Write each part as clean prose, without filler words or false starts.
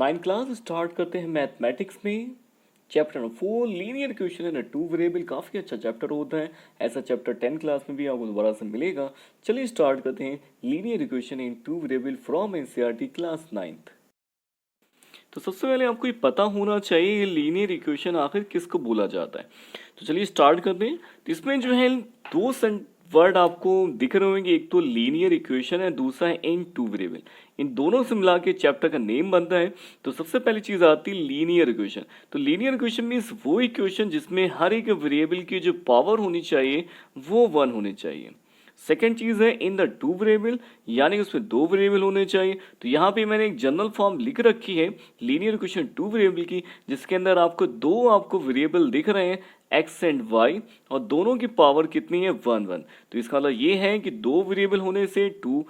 Ninth class start करते हैं mathematics में। Chapter number 4 linear equation in two variable, काफ़ी अच्छा चैप्टर होता है। ऐसा चैप्टर 10 क्लास में भी आपको दोबारा से मिलेगा। चलिए स्टार्ट करते हैं linear equation in two variable from NCERT class 9th। तो सबसे पहले आपको ये पता होना चाहिए ये लीनियर इक्वेशन आखिर किसको बोला जाता है। तो चलिए स्टार्ट करते हैं। तो इसमें जो है दो वर्ड आपको दिख रहे होंगे, एक तो लीनियर इक्वेशन है, दूसरा है इन टू वेरिएबल। इन दोनों से मिला के चैप्टर का नेम बनता है। तो सबसे पहली चीज आती है लीनियर इक्वेशन। तो लीनियर इक्वेशन मीन्स वो इक्वेशन जिसमें हर एक वेरिएबल की जो पावर होनी चाहिए वो 1 होनी चाहिए। सेकेंड चीज है इन द टू वेरिएबल, यानी कि उसमें दो वेरिएबल होने चाहिए। तो यहाँ पे मैंने एक जनरल फॉर्म लिख रखी है लीनियर इक्वेशन टू वेरिएबल की, जिसके अंदर आपको वेरिएबल दिख रहे हैं x एंड y, और दोनों की पावर कितनी है 1 1। तो इसका मतलब ये है कि दो वेरिएबल होने से टू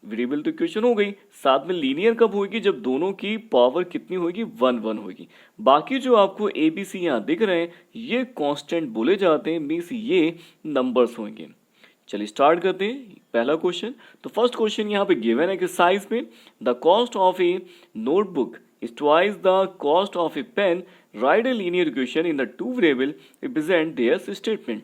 वेरिएबल तो इक्वेशन हो गई। साथ में लीनियर कब होगी, जब दोनों की पावर कितनी होगी 1 1 होगी। बाकी जो आपको ए बी सी यहाँ दिख रहे हैं ये कांस्टेंट बोले जाते हैं, मीन्स ये नंबर्स होंगे। चलिए स्टार्ट करते हैं पहला क्वेश्चन। तो फर्स्ट क्वेश्चन यहाँ पे गिवन है कि साइज में the cost of a notebook is twice the cost of a pen, write a linear equation in the two variable represent their statement.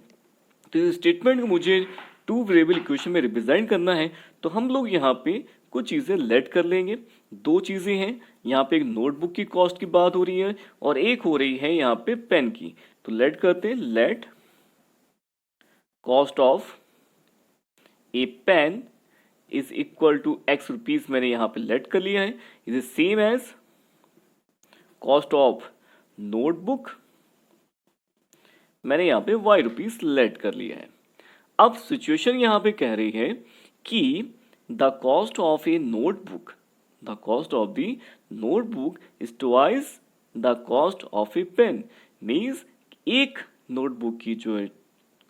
तो इस स्टेटमेंट को मुझे टू वेरिएबल इक्वेशन में रिप्रेजेंट करना है। तो हम लोग यहाँ पे कुछ चीज़ें लेट कर लेंगे। दो चीज़ें हैं, यहाँ पे एक नोटबुक की कॉस्ट की बात हो रही है और एक हो रही है यहाँ पे पेन की। तो लेट करते हैं, let cost of a pen is equal to x rupees, मैंने यहाँ पे लेट कर लिया है, is same as cost of notebook, मैंने यहाँ पे y रुपीज लेट कर लिया है। अब सिचुएशन यहाँ पे कह रही है कि the cost of a notebook, the cost of the notebook is twice the cost of a pen, means एक नोटबुक की जो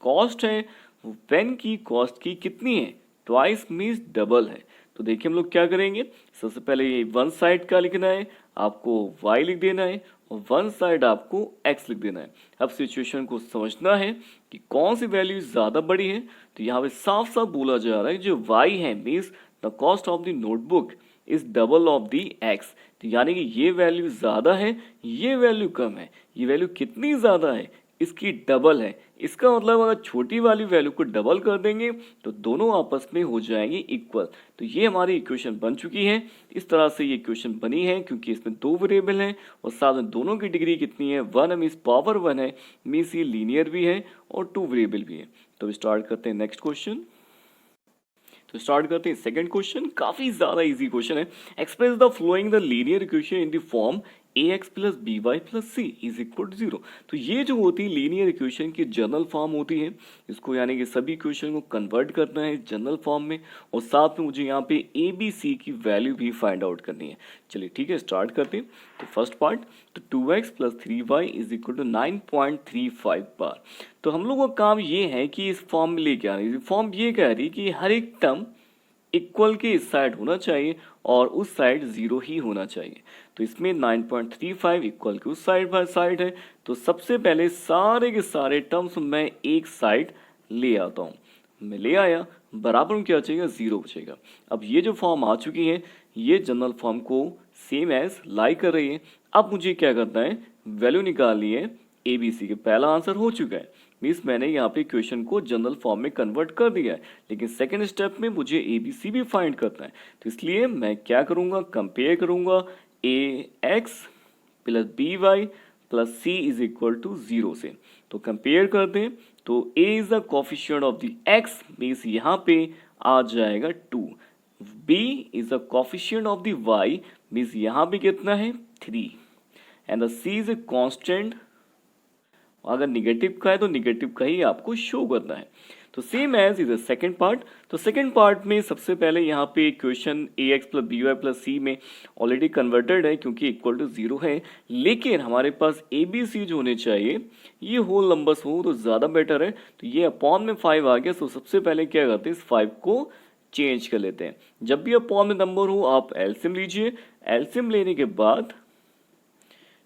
कॉस्ट है वो पेन की कॉस्ट की कितनी है, ट्वाइस मीन्स डबल है। तो देखिए हम लोग क्या करेंगे, सबसे पहले ये वन साइड का लिखना है, आपको y लिख देना है और वन साइड आपको x लिख देना है। अब सिचुएशन को समझना है कि कौन सी वैल्यू ज़्यादा बड़ी है। तो यहाँ पे साफ साफ बोला जा रहा है जो y है means the cost of the notebook is double of the x। तो यानी कि ये वैल्यू ज़्यादा है, ये वैल्यू कम है। ये वैल्यू कितनी ज़्यादा है, इसकी डबल है। इसका मतलब अगर छोटी वाली वैल्यू को डबल कर देंगे तो दोनों आपस में हो जाएंगे इक्वल। तो ये हमारी इक्वेशन बन चुकी है। इस तरह से ये इक्वेशन बनी है क्योंकि इसमें दो वेरिएबल हैं और साथ में दोनों की डिग्री कितनी है 1 मीन्स पावर 1 है, मीन्स ये लीनियर भी है और टू वेरिएबल भी है। तो स्टार्ट करते हैं नेक्स्ट क्वेश्चन। तो स्टार्ट करते हैं सेकंड क्वेश्चन, काफी ज्यादा इजी क्वेश्चन है। Express the following the linear equation in the form ax plus B Y plus C is equal to 0। तो ये जो होती है लीनियर इक्वेशन की जनरल फॉर्म होती है, इसको यानी कि सभी इक्वेशन को कन्वर्ट करना है जनरल फॉर्म में और साथ में मुझे यहाँ पे ए बी सी की वैल्यू भी फाइंड आउट करनी है। चलिए ठीक है स्टार्ट करते हैं। तो फर्स्ट पार्ट, तो 2x plus 3y is equal to 9.35 बार। तो हम लोगों का काम ये है कि इस फॉर्म में लेके आना है। फॉर्म ये कह रही है कि हर एक टर्म इक्वल के इस साइड होना चाहिए और उस साइड 0 ही होना चाहिए। तो इसमें 9.35 इक्वल के उस साइड बाय साइड है। तो सबसे पहले सारे के सारे टर्म्स मैं एक साइड ले आता हूँ। मैं ले आया, बराबर में क्या बचेगा 0 बचेगा। अब ये जो फॉर्म आ चुकी है ये जनरल फॉर्म को सेम एज लाई कर रही है। अब मुझे क्या करना है, वैल्यू निकालनी है ए बी सी के। पहला आंसर हो चुका है, मीन्स मैंने यहाँ पे इक्वेशन को जनरल फॉर्म में कन्वर्ट कर दिया है, लेकिन सेकंड स्टेप में मुझे ए बी सी भी फाइंड करना है। तो इसलिए मैं क्या करूँगा, कंपेयर करूँगा A X plus B Y plus C is equal to 0 से। तो कंपेयर करते हैं, तो A is the coefficient of the X, means यहाँ पे आ जाएगा 2। B is the coefficient of the Y, means यहाँ पे कितना है 3, and the C is a constant. अगर निगेटिव का है तो निगेटिव का ही आपको शो करना है। तो same as is second part. तो सेकेंड पार्ट में सबसे पहले यहाँ पे equation A X plus B Y plus C में ऑलरेडी कन्वर्टेड है क्योंकि इक्वल टू 0 है, लेकिन हमारे पास ए बी सी जो होने चाहिए ये होल नंबर्स हो तो ज़्यादा बेटर है। तो ये अपॉन में 5 आ गया। तो सबसे पहले क्या करते हैं, इस 5 को चेंज कर लेते हैं। जब भी अपॉन में नंबर हो आप एलसीएम लीजिए, एलसीएम लेने के बाद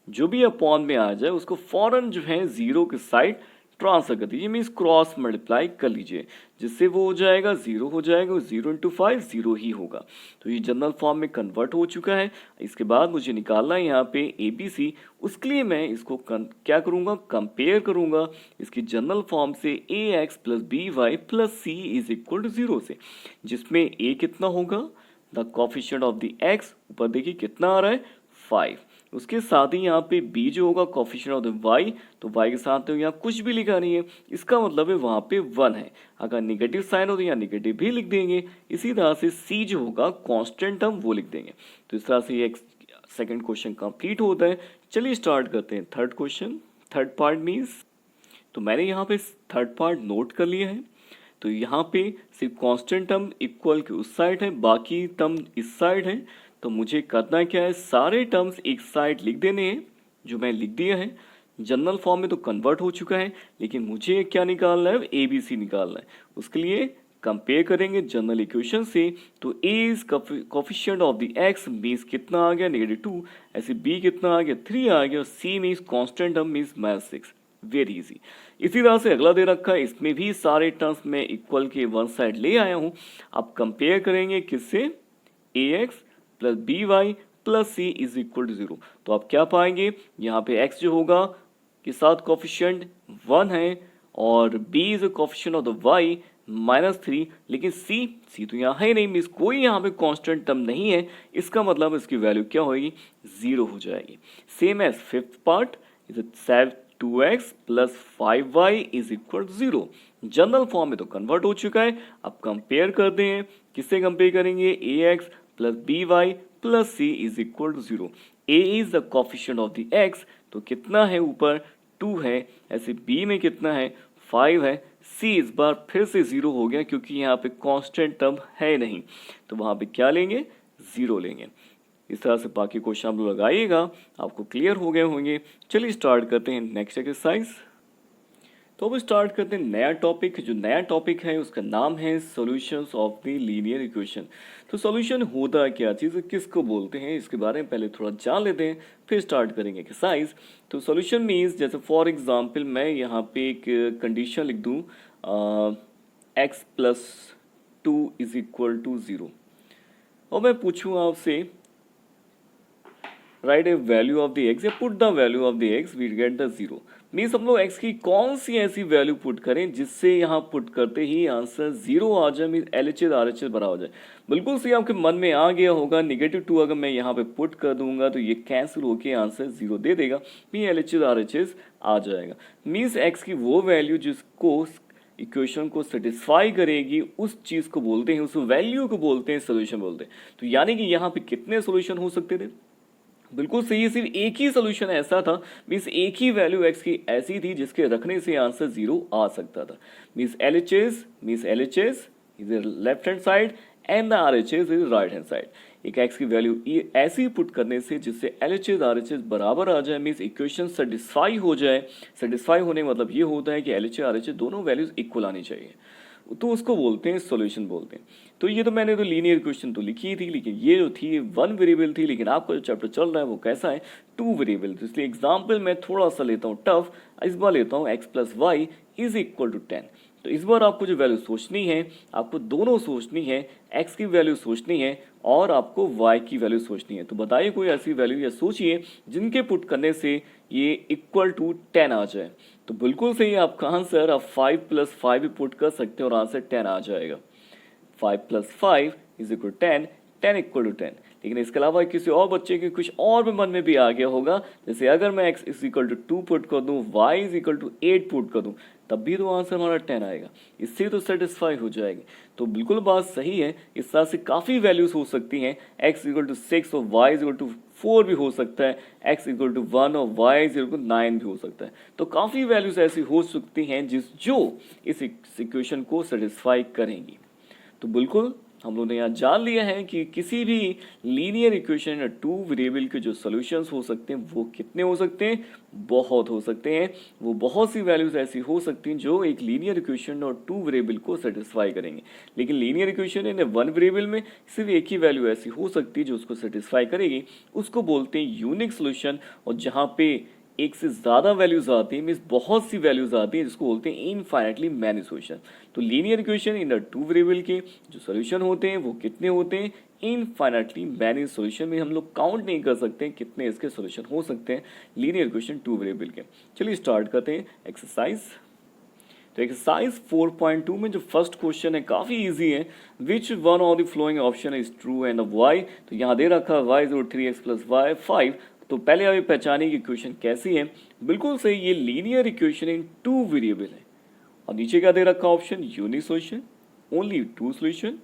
जो भी अपॉन में आ जाए उसको फौरन जो है 0 के साइड ट्रांसफर कर दीजिए, मीन्स क्रॉस मल्टीप्लाई कर लीजिए, जिससे वो हो जाएगा 0 हो जाएगा, 0 इंटू 5 0 ही होगा। तो ये जनरल फॉर्म में कन्वर्ट हो चुका है। इसके बाद मुझे निकालना है यहाँ पे ABC, उसके लिए मैं इसको क्या करूँगा, कंपेयर करूँगा इसकी जनरल फॉर्म से AX plus BY plus C is equal to 0 से, जिसमें A कितना होगा, the coefficient of the X, ऊपर देखिए कितना आ रहा है 5, उसके साथ ही यहाँ पे B जो होगा कोफिशिएंट ऑफ द Y, तो Y के साथ तो यहाँ कुछ भी लिखा नहीं है, इसका मतलब है वहाँ पे 1 है। अगर निगेटिव साइन हो तो यहाँ निगेटिव भी लिख देंगे। इसी तरह से C जो होगा कांस्टेंट टर्म वो लिख देंगे। तो इस तरह से ये सेकंड क्वेश्चन कंप्लीट होता है। चलिए स्टार्ट करते हैं third question. Third part means, तो मैंने यहाँ पे थर्ड पार्ट नोट कर लिया है। तो यहाँ पे सिर्फ कांस्टेंट टर्म इक्वल के उस साइड है, बाकी टर्म इस साइड है। तो मुझे करना क्या है, सारे टर्म्स एक साइड लिख देने हैं, जो मैं लिख दिया है। जनरल फॉर्म में तो कन्वर्ट हो चुका है, लेकिन मुझे क्या निकालना है, ABC निकालना है। उसके लिए कंपेयर करेंगे जनरल इक्वेशन से। तो A is coefficient of the X means कितना आ गया -2, ऐसे B कितना आ गया 3 आ गया, और C means constant term means -6। Very easy. इसी तरह से अगला दे रखा है, इसमें भी सारे टर्म्स में इक्वल के वन साइड ले आया हूं। अब कंपेयर करेंगे किससे, AX plus BY plus C is equal to 0। तो आप क्या पाएंगे, यहाँ पे X जो होगा के साथ कोफिशिएंट 1 है, और B is coefficient of the Y -3, लेकिन C तो यहाँ है नहीं, मीन्स कोई यहाँ पे कांस्टेंट टर्म नहीं है। इसका मतलब इसकी वैल्यू क्या होगी, 0 हो जाएगी। Same as fifth part is 2x plus 5y is equal to 0। General form में तो कन्वर्ट हो चुका है। अब कंपेयर करते हैं, किससे कंपेयर करेंगे, AX plus BY plus C is equal to 0। A is the coefficient of the X, तो कितना है ऊपर 2 है, ऐसे B में कितना है 5 है, C इस बार फिर से 0 हो गया क्योंकि यहाँ पे कांस्टेंट टर्म है नहीं, तो वहाँ पे क्या लेंगे, 0 लेंगे। इस तरह से बाकी क्वेश्चन आप लोग लगाइएगा, आपको क्लियर हो गए होंगे। चलिए स्टार्ट करते हैं नेक्स्ट एक्सरसाइज। तो अब स्टार्ट करते हैं नया टॉपिक। जो नया टॉपिक है उसका नाम है solutions of the linear equation. तो सॉल्यूशन होता है क्या चीज़, किसको बोलते हैं, इसके बारे में पहले थोड़ा जान लेते हैं, फिर स्टार्ट करेंगे एक्सरसाइज। तो सॉल्यूशन मीन्स, जैसे फॉर एग्जांपल मैं यहाँ पे एक कंडीशन लिख दूँ, x plus 2 is equal to 0, और मैं पूछूँ आपसे write a value of the x या put the value of the x, we get the 0। Means हम लोग x की कौन सी ऐसी वैल्यू पुट करें जिससे यहाँ पुट करते ही आंसर 0 आ जाए, मीन्स LHS RHS बड़ा हो जाए। बिल्कुल सही आपके मन में आ गया होगा, -2 अगर मैं यहाँ पे पुट कर दूंगा तो ये कैंसिल होके आंसर 0 दे देगा, मीन LHS RHS आ जाएगा। मीन्स x की वो वैल्यू जिसको इक्वेशन को सेटिस्फाई करेगी उस चीज को बोलते हैं, उस वैल्यू को बोलते हैं सोल्यूशन बोलते हैं। तो यानी कि यहाँ पे कितने सोल्यूशन हो सकते थे, बिल्कुल सही है, सिर्फ एक ही सोल्यूशन ऐसा था, मीन्स एक ही वैल्यू x की ऐसी थी जिसके रखने से आंसर 0 आ सकता था। Means LHS is left hand side and the RHS is right hand side. एक x की वैल्यू ऐसी पुट करने से जिससे LHS RHS बराबर आ जाए, मीन्स इक्वेशन सेटिस्फाई हो जाए। सेटिस्फाई होने का मतलब ये होता है कि LHS RHS दोनों वैल्यूज इक्वल आनी चाहिए, तो उसको बोलते हैं सॉल्यूशन बोलते हैं। तो ये तो मैंने तो लीनियर इक्वेशन तो लिखी थी, लेकिन ये जो थी 1 वेरिएबल थी, लेकिन आपका जो चैप्टर चल रहा है वो कैसा है, 2 वेरिएबल। तो इसलिए एग्जाम्पल मैं थोड़ा सा लेता हूँ टफ, इस बार लेता हूँ x plus Y is equal to 10। तो इस बार आपको जो वैल्यू सोचनी है, आपको दोनों सोचनी है, x की वैल्यू सोचनी है और आपको y की वैल्यू सोचनी है। तो बताइए कोई ऐसी वैल्यू या सोचिए जिनके पुट करने से ये इक्वल टू 10 आ जाए। तो बिल्कुल सही आपका आंसर, आप 5 प्लस 5 भी पुट कर सकते हैं और आंसर 10 आ जाएगा। 5 plus 5 is equal 10, 10 equal to 10। लेकिन इसके अलावा किसी और बच्चे के कुछ और भी मन में भी आ गया होगा, जैसे अगर मैं x is equal to 2 put कर दूं, y is equal to 8 put कर दूं, तब भी तो आंसर हमारा 10 आएगा, इससे तो सेटिस्फाई हो जाएगी। तो बिल्कुल बात सही है, इस तरह से काफ़ी वैल्यूज हो सकती हैं। x इक्वल टू 6 और y इक्वल टू 4 भी हो सकता है, x इक्वल टू 1 और y इक्वल टू 9 भी हो सकता है। तो काफ़ी वैल्यूज ऐसी हो सकती हैं जो इस इक्वेशन को सेटिस्फाई करेंगी। तो बिल्कुल हम लोगों ने यहाँ जान लिया है कि किसी भी लीनियर इक्वेशन या 2 वेरिएबल के जो सॉल्यूशंस हो सकते हैं वो कितने हो सकते हैं, बहुत हो सकते हैं। वो बहुत सी वैल्यूज ऐसी हो सकती हैं जो एक लीनियर इक्वेशन और 2 वेरिएबल को सेटिस्फाई करेंगे। लेकिन लीनियर इक्वेशन या 1 वेरिएबल में सिर्फ एक ही वैल्यू ऐसी हो सकती है जो उसको सेटिस्फाई करेगी, उसको बोलते हैं यूनिक सोल्यूशन। और जहाँ पे एक से ज़्यादा वैल्यूज आती हैं, मीन्स बहुत सी वैल्यूज आती हैं, जिसको बोलते हैं इनफाइनाइटली मैनी सोल्यूशन। तो linear equation in the two variable के जो सोल्यूशन होते हैं वो कितने होते हैं, इनफाइनाइटली मैनी सोल्यूशन में हम लोग काउंट नहीं कर सकते हैं कितने इसके सोल्यूशन हो सकते हैं लीनियर इक्वेशन टू वेरिएबल के। चलिए स्टार्ट करते हैं एक्सरसाइज। तो एक्सरसाइज 4.2 में जो फर्स्ट क्वेश्चन है काफ़ी इजी है, which one of the following option is true and of Y. तो यहाँ दे रखा है Y is 3x plus Y 5। तो पहले अभी पहचानिए कि इक्वेशन कैसी है। बिल्कुल सही, ये linear equation in two variable है। और नीचे क्या दे रखा option, unique solution, only two solution,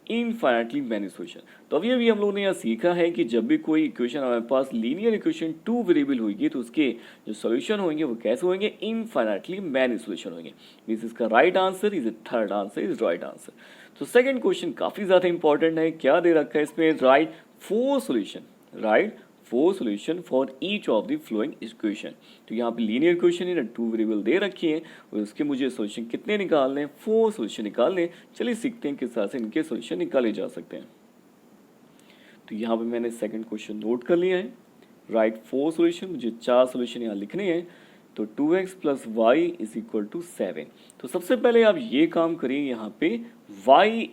infinitely many solution. तो अभी हम लोगों ने यहाँ सीखा है कि जब भी कोई इक्वेशन हमारे पास लीनियर इक्वेशन टू वेरिएबल होगी तो उसके जो सोल्यूशन होंगे वो कैसे होंगे, इनफाइनाइटली मैनी सोल्यूशन होंगे। मीन्स इसका right answer is third answer is right answer. तो सेकंड क्वेश्चन काफी ज्यादा इंपॉर्टेंट है। क्या दे रखा है इसमें, right four solution, right four solution for each of the flowing equation. तो यहाँ पे लीनियर इक्वेशन है, टू वेरिएबल दे रखी है और उसके मुझे सोल्यूशन कितने निकालने हैं, फोर सोल्यूशन निकालने। चलिए सीखते हैं किस तरह से इनके सोल्यूशन निकाले जा सकते हैं। तो यहाँ पे मैंने सेकंड क्वेश्चन नोट कर लिया है, राइट फोर सोल्यूशन, मुझे चार सोल्यूशन यहाँ लिखने हैं। तो 2x plus Y is equal to 7। तो सबसे पहले आप ये काम करिए, यहाँ पे y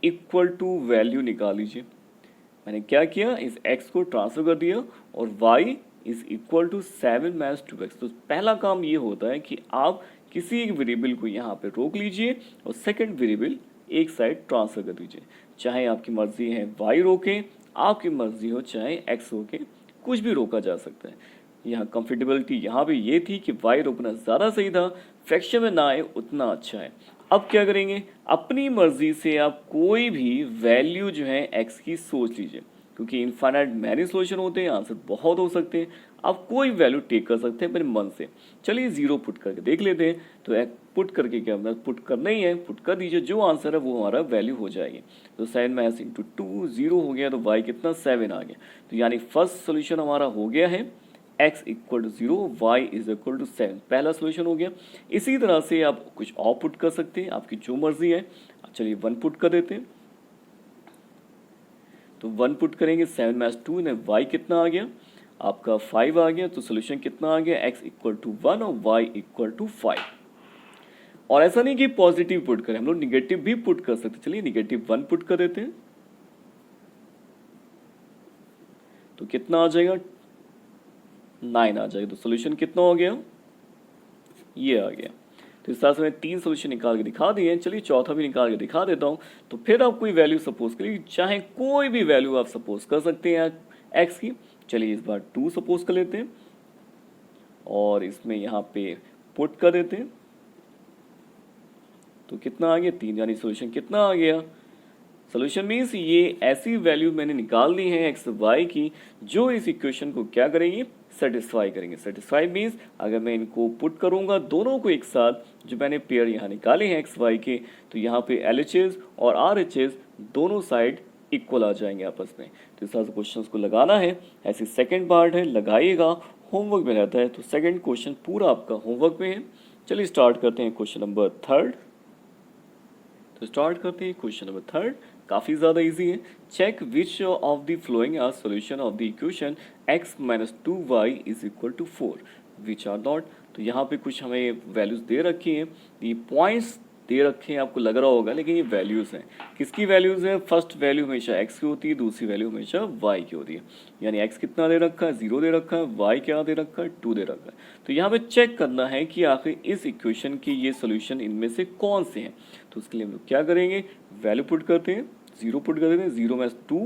इक्वल टू वैल्यू निकाल लीजिए। मैंने क्या किया, इस x को ट्रांसफर कर दिया और y is equal to 7 minus 2x। तो पहला काम ये होता है कि आप किसी एक वेरिएबल को यहाँ पे रोक लीजिए और सेकंड वेरिएबल एक साइड ट्रांसफर कर दीजिए। चाहे आपकी मर्जी है y रोके, आपकी मर्जी हो चाहे x रोके, कुछ भी रोका जा सकता है। यहाँ कंफर्टेबिलिटी यहाँ पे ये थी कि y रोकना ज़्यादा सही था, फ्रैक्शन में ना आए उतना अच्छा है। अब क्या करेंगे, अपनी मर्जी से आप कोई भी वैल्यू जो है x की सोच लीजिए, क्योंकि इनफाइनाइट मैनी सोल्यूशन होते हैं, आंसर बहुत हो सकते हैं। आप कोई वैल्यू टेक कर सकते हैं अपने मन से। चलिए जीरो पुट करके देख लेते हैं। तो एक पुट करके क्या पुट करना ही है, पुट कर दीजिए, जो आंसर है वो हमारा वैल्यू हो जाएगी। तो 7 माइनस इंटू 2 जीरो हो गया, तो y कितना 7 आ गया। तो यानी फर्स्ट सोल्यूशन हमारा हो गया है x equal to 0, y is equal to 7, पहला सोल्यूशन हो गया। इसी तरह से आप कुछ और पुट कर सकते हैं, आपकी जो मर्जी है। चलिए 1 पुट कर देते हैं। तो 1 पुट करेंगे, 7 माइनस 2 ने y कितना आ गया, आपका 5 आ गया। तो सोल्यूशन कितना आ गया, x इक्वल टू 1 और y इक्वल टू 5। और ऐसा नहीं कि पॉजिटिव पुट करें, हम लोग निगेटिव भी पुट कर सकते। चलिए निगेटिव 1 पुट कर देते हैं। तो कितना आ जाएगा, 9 आ जाएगा। तो सोल्यूशन कितना हो गया, ये आ गया। तो इस तरह से मैंने 3 सोल्यूशन निकाल के दिखा दिए हैं। चलिए चौथा भी निकाल के दिखा देता हूँ। तो फिर आप कोई वैल्यू सपोज करिए, चाहे कोई भी वैल्यू आप सपोज कर सकते हैं x की। चलिए इस बार 2 सपोज कर लेते हैं और इसमें यहाँ पे पुट कर देते हैं। तो कितना आ गया, 3, यानी सोल्यूशन कितना आ गया, सोल्यूशन मीन्स ये ऐसी वैल्यू मैंने निकाल दी है एक्स वाई की जो इस इक्वेशन को क्या करेंगे, सेटिस्फाई करेंगे। सेटिस्फाई मीन्स अगर मैं इनको पुट करूंगा दोनों को एक साथ, जो मैंने पेयर यहाँ निकाले हैं एक्स वाई के, तो यहाँ पे LHS और RHS दोनों साइड इक्वल आ जाएंगे आपस में। तो इस तरह से क्वेश्चन को लगाना है। ऐसी सेकेंड पार्ट है, लगाइएगा, होमवर्क में रहता है। तो सेकेंड क्वेश्चन पूरा आपका होमवर्क में है। चलिए स्टार्ट करते हैं क्वेश्चन नंबर 3। तो स्टार्ट करते हैं क्वेश्चन नंबर 3। काफ़ी ज़्यादा इजी है। Check which of the following are solution of the equation x minus 2y is equal to 4 which are not. तो यहाँ पे कुछ हमें वैल्यूज दे रखी हैं, ये पॉइंट्स दे रखे हैं, आपको लग रहा होगा, लेकिन ये वैल्यूज़ हैं। किसकी वैल्यूज़ हैं, फर्स्ट वैल्यू हमेशा x की होती है, दूसरी वैल्यू हमेशा y की होती है। यानी x कितना दे रखा है, 0 दे रखा है, y क्या दे रखा है, 2 दे रखा है। तो यहाँ पे चेक करना है कि आखिर इस इक्वेशन के ये सोल्यूशन इनमें से कौन से हैं। तो उसके लिए हम लोग क्या करेंगे, वैल्यू पुट करते हैं, 0 पुट कर देते हैं। 0 minus 2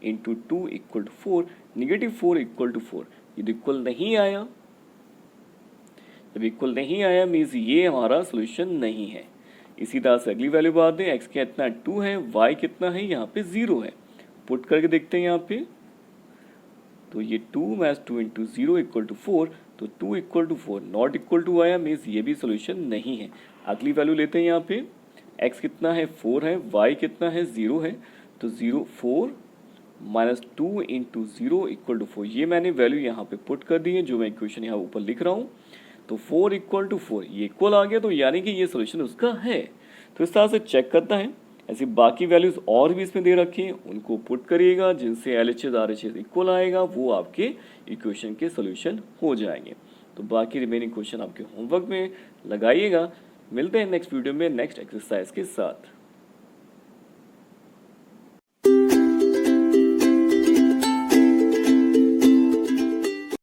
into 2 equal to 4, negative 4 equal to 4। ये इक्वल नहीं आया, जब इक्वल नहीं आया मीन्स ये हमारा सोल्यूशन नहीं है। इसी तरह से अगली वैल्यू बात है, x कितना 2 है, y कितना है, यहाँ पे 0 है। पुट करके देखते हैं यहाँ पे, तो ये 2 माइनस 2 इंटू 0 इक्वल टू 4। तो 2 equal to 4 not equal to आया, मीन्स ये भी सोल्यूशन नहीं है। अगली वैल्यू लेते हैं यहाँ पे, x कितना है 4 है, y कितना है 0 है। तो 4 माइनस 2 इंटू 0 इक्वल टू 4, ये मैंने वैल्यू यहाँ पे पुट कर दी है, जो मैं इक्वेशन यहाँ ऊपर लिख रहा हूँ। तो 4 इक्वल टू 4, ये इक्वल आ गया, तो यानी कि ये सोल्यूशन उसका है। तो इस तरह से चेक करता है। ऐसी बाकी वैल्यूज और भी इसमें दे रखी हैं, उनको पुट करिएगा, जिनसे LHS RHS इक्वल आएगा वो आपके इक्वेशन के सोल्यूशन हो जाएंगे। तो बाकी रिमेनिंग क्वेश्चन आपके होमवर्क में लगाइएगा। मिलते हैं नेक्स्ट वीडियो में नेक्स्ट एक्सरसाइज के साथ।